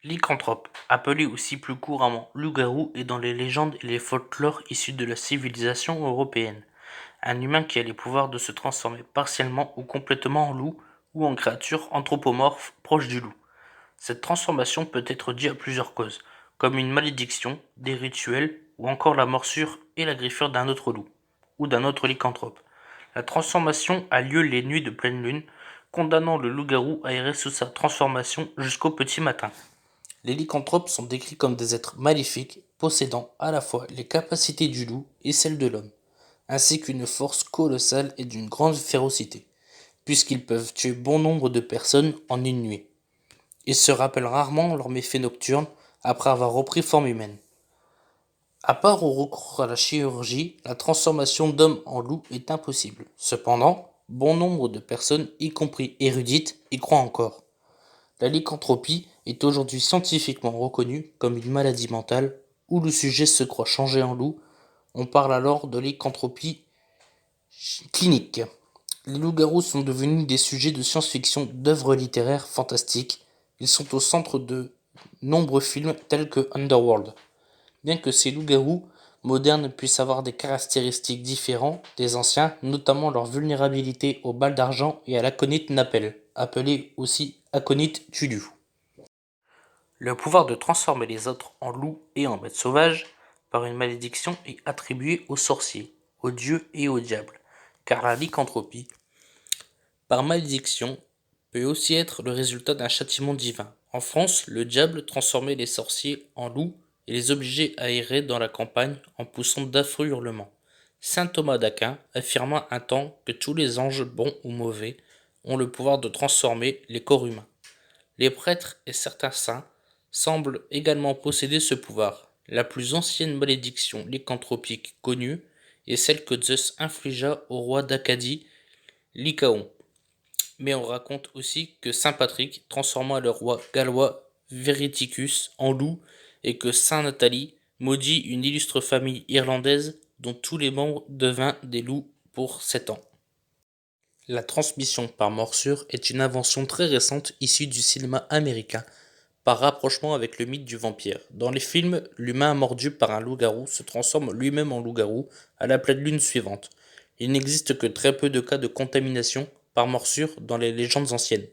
Lycanthrope, appelé aussi plus couramment loup-garou, est dans les légendes et les folklores issus de la civilisation européenne. Un humain qui a les pouvoirs de se transformer partiellement ou complètement en loup ou en créature anthropomorphe proche du loup. Cette transformation peut être due à plusieurs causes, comme une malédiction, des rituels ou encore la morsure et la griffure d'un autre loup ou d'un autre lycanthrope. La transformation a lieu les nuits de pleine lune, condamnant le loup-garou à errer sous sa transformation jusqu'au petit matin. Les lycanthropes sont décrits comme des êtres maléfiques, possédant à la fois les capacités du loup et celles de l'homme, ainsi qu'une force colossale et d'une grande férocité, puisqu'ils peuvent tuer bon nombre de personnes en une nuit. Ils se rappellent rarement leurs méfaits nocturnes après avoir repris forme humaine. À part au recours à la chirurgie, la transformation d'homme en loup est impossible. Cependant, bon nombre de personnes, y compris érudites, y croient encore. La lycanthropie est aujourd'hui scientifiquement reconnue comme une maladie mentale où le sujet se croit changé en loup. On parle alors de lycanthropie clinique. Les loups-garous sont devenus des sujets de science-fiction d'œuvres littéraires fantastiques. Ils sont au centre de nombreux films tels que Underworld. Bien que ces loups-garous modernes puissent avoir des caractéristiques différentes des anciens, notamment leur vulnérabilité aux balles d'argent et à l'aconite napel, appelé aussi aconite tulu. Le pouvoir de transformer les autres en loups et en bêtes sauvages par une malédiction est attribué aux sorciers, aux dieux et aux diables, car la lycanthropie, par malédiction, peut aussi être le résultat d'un châtiment divin. En France, le diable transformait les sorciers en loups et les obligeait à errer dans la campagne en poussant d'affreux hurlements. Saint Thomas d'Aquin affirma un temps que tous les anges, bons ou mauvais, ont le pouvoir de transformer les corps humains. Les prêtres et certains saints semblent également posséder ce pouvoir. La plus ancienne malédiction lycanthropique connue est celle que Zeus infligea au roi d'Acadie, Lycaon. Mais on raconte aussi que saint Patrick transforma le roi gallois Vereticus en loup et que saint Nathalie maudit une illustre famille irlandaise dont tous les membres devinrent des loups pour 7 ans. La transmission par morsure est une invention très récente issue du cinéma américain, par rapprochement avec le mythe du vampire. Dans les films, l'humain mordu par un loup-garou se transforme lui-même en loup-garou à la pleine lune suivante. Il n'existe que très peu de cas de contamination par morsure dans les légendes anciennes.